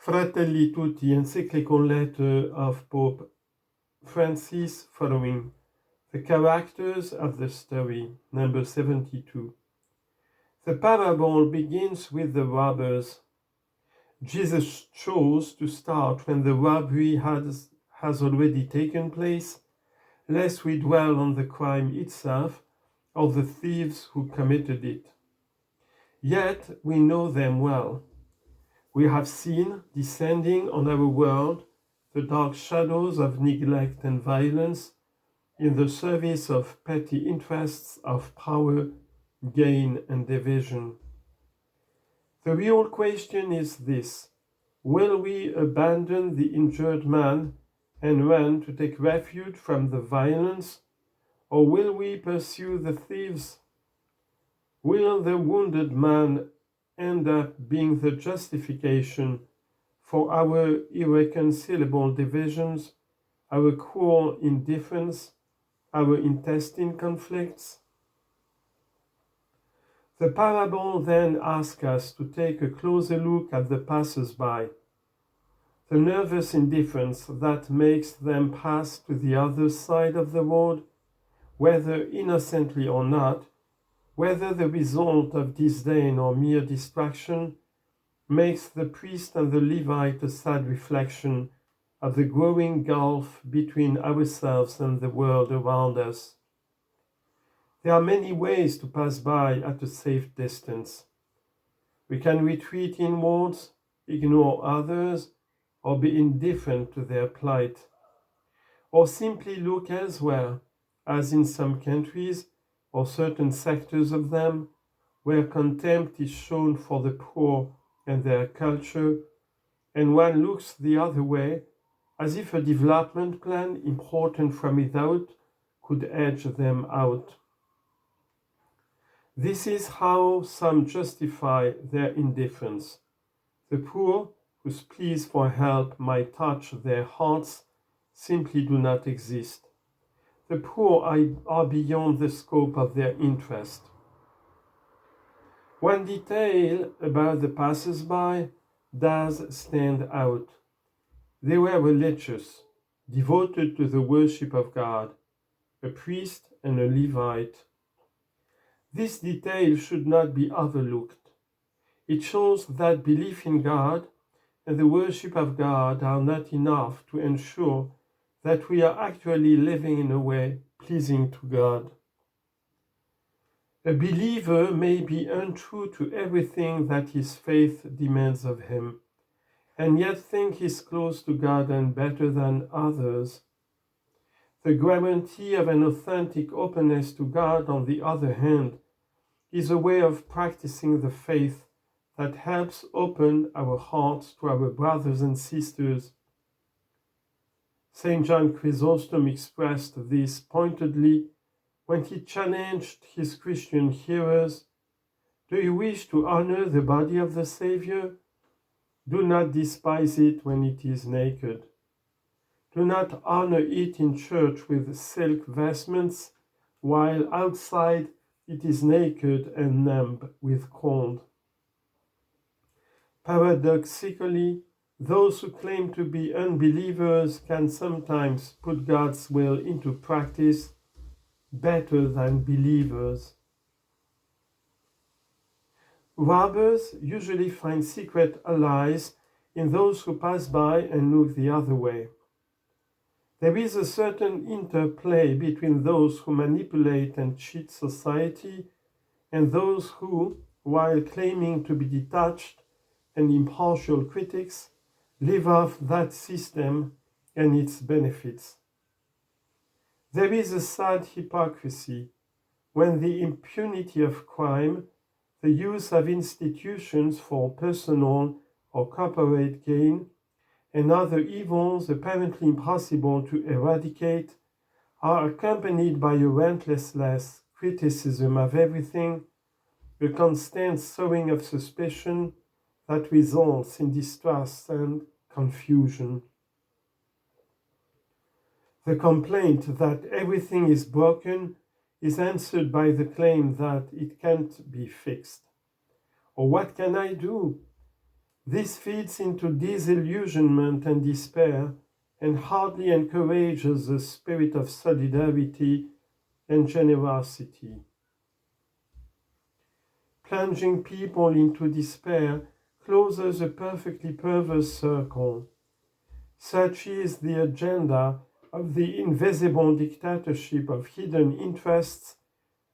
Fratelli Tutti, Encyclical letter of Pope Francis following the characters of the story, number 72. The parable begins with the robbers. Jesus chose to start when the robbery has already taken place, lest we dwell on the crime itself or the thieves who committed it. Yet we know them well. We have seen descending on our world the dark shadows of neglect and violence in the service of petty interests of power, gain, and division. The real question is this: will we abandon the injured man and run to take refuge from the violence, or will we pursue the thieves? Will the wounded man end up being the justification for our irreconcilable divisions, our cruel indifference, our intestine conflicts? The parable then asks us to take a closer look at the passers-by, the nervous indifference that makes them pass to the other side of the road, whether innocently or not, whether the result of disdain or mere distraction, makes the priest and the Levite a sad reflection of the growing gulf between ourselves and the world around us. There are many ways to pass by at a safe distance. We can retreat inwards, ignore others, or be indifferent to their plight, or simply look elsewhere, as in some countries or certain sectors of them, where contempt is shown for the poor and their culture, and one looks the other way, as if a development plan important from without could edge them out. This is how some justify their indifference. The poor, whose pleas for help might touch their hearts, simply do not exist. The poor are beyond the scope of their interest. One detail about the passers-by does stand out. They were religious, devoted to the worship of God, a priest and a Levite. This detail should not be overlooked. It shows that belief in God and the worship of God are not enough to ensure that we are actually living in a way pleasing to God. A believer may be untrue to everything that his faith demands of him, and yet think he's close to God and better than others. The guarantee of an authentic openness to God, on the other hand, is a way of practicing the faith that helps open our hearts to our brothers and sisters. St. John Chrysostom expressed this pointedly when he challenged his Christian hearers: "Do you wish to honor the body of the Savior? Do not despise it when it is naked. Do not honor it in church with silk vestments, while outside it is naked and numb with cold." Paradoxically, those who claim to be unbelievers can sometimes put God's will into practice better than believers. Robbers usually find secret allies in those who pass by and look the other way. There is a certain interplay between those who manipulate and cheat society and those who, while claiming to be detached and impartial critics, live off that system and its benefits. There is a sad hypocrisy when the impunity of crime, the use of institutions for personal or corporate gain, and other evils apparently impossible to eradicate, are accompanied by a relentless criticism of everything, a constant sowing of suspicion that results in distrust and confusion. The complaint that everything is broken is answered by the claim that it can't be fixed. Or what can I do? This feeds into disillusionment and despair and hardly encourages the spirit of solidarity and generosity. Plunging people into despair closes a perfectly perverse circle. Such is the agenda of the invisible dictatorship of hidden interests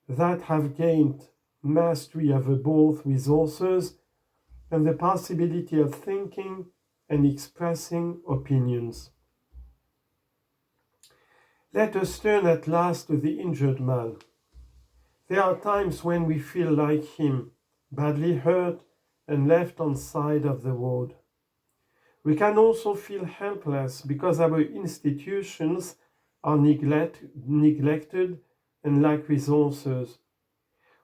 that have gained mastery over both resources and the possibility of thinking and expressing opinions. Let us turn at last to the injured man. There are times when we feel like him, badly hurt and left on the side of the road. We can also feel helpless because our institutions are neglected and lack resources,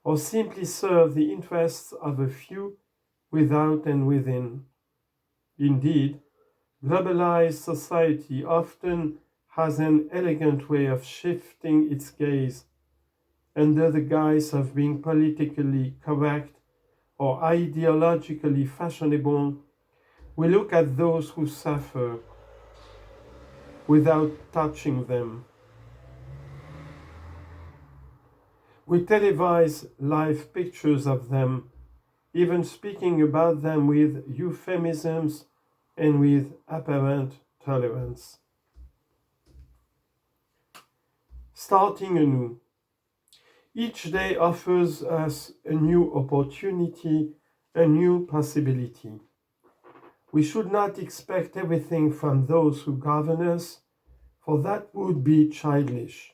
or simply serve the interests of a few without and within. Indeed, globalized society often has an elegant way of shifting its gaze under the guise of being politically correct or ideologically fashionable. We look at those who suffer without touching them. We televise live pictures of them, even speaking about them with euphemisms and with apparent tolerance. Starting anew. Each day offers us a new opportunity, a new possibility. We should not expect everything from those who govern us, for that would be childish.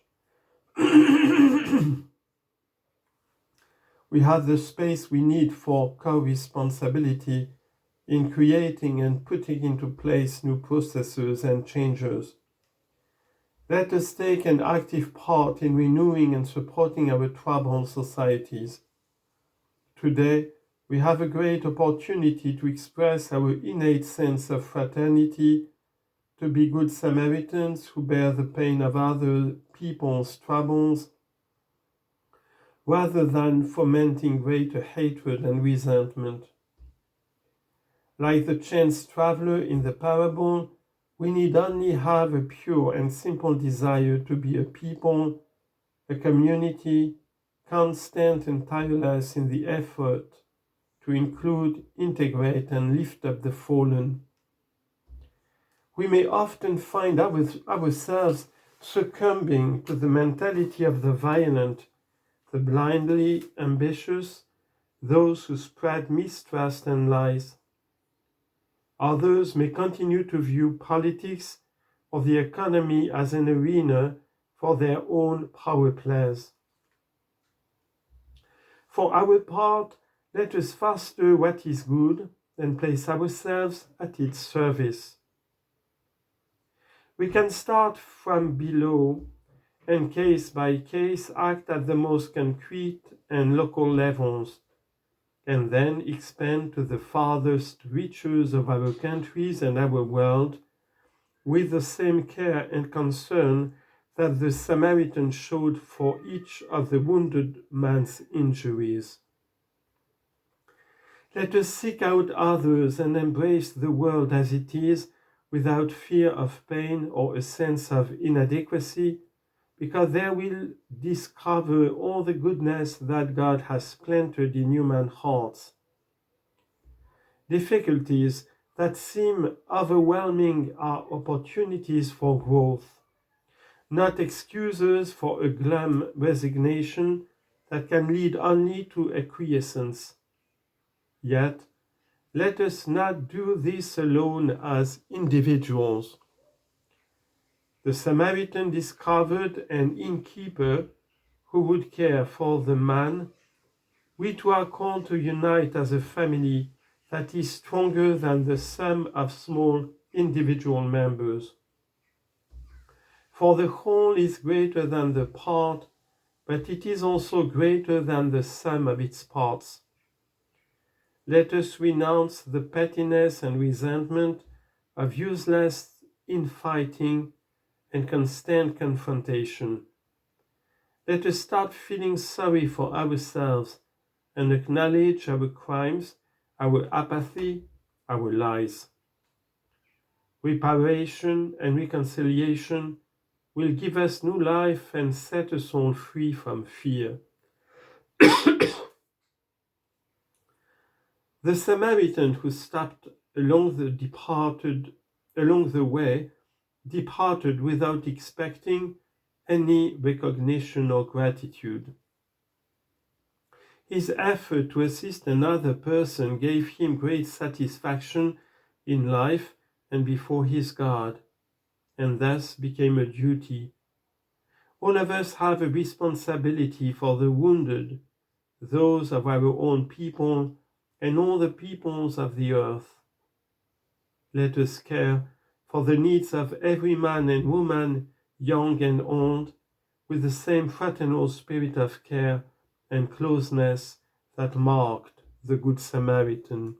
We have the space we need for co-responsibility in creating and putting into place new processes and changes. Let us take an active part in renewing and supporting our troubled societies. Today, we have a great opportunity to express our innate sense of fraternity, to be good Samaritans who bear the pain of other people's troubles, rather than fomenting greater hatred and resentment. Like the chance traveler in the parable, we need only have a pure and simple desire to be a people, a community, constant and tireless in the effort to include, integrate, and lift up the fallen. We may often find ourselves succumbing to the mentality of the violent, the blindly ambitious, those who spread mistrust and lies. Others may continue to view politics or the economy as an arena for their own power plays. For our part, let us foster what is good and place ourselves at its service. We can start from below and case by case act at the most concrete and local levels, and then expand to the farthest reaches of our countries and our world with the same care and concern that the Samaritan showed for each of the wounded man's injuries. Let us seek out others and embrace the world as it is without fear of pain or a sense of inadequacy, because there we'll discover all the goodness that God has planted in human hearts. Difficulties that seem overwhelming are opportunities for growth, not excuses for a glum resignation that can lead only to acquiescence. Yet, let us not do this alone as individuals. The Samaritan discovered an innkeeper who would care for the man. We too are called to unite as a family that is stronger than the sum of small individual members. For the whole is greater than the part, but it is also greater than the sum of its parts. Let us renounce the pettiness and resentment of useless infighting and constant confrontation. Let us start feeling sorry for ourselves and acknowledge our crimes, our apathy, our lies. Reparation and reconciliation will give us new life and set us all free from fear. The Samaritan who stopped along the way departed without expecting any recognition or gratitude. His effort to assist another person gave him great satisfaction in life and before his God, and thus became a duty. All of us have a responsibility for the wounded, those of our own people and all the peoples of the earth. Let us care for the needs of every man and woman, young and old, with the same fraternal spirit of care and closeness that marked the Good Samaritan.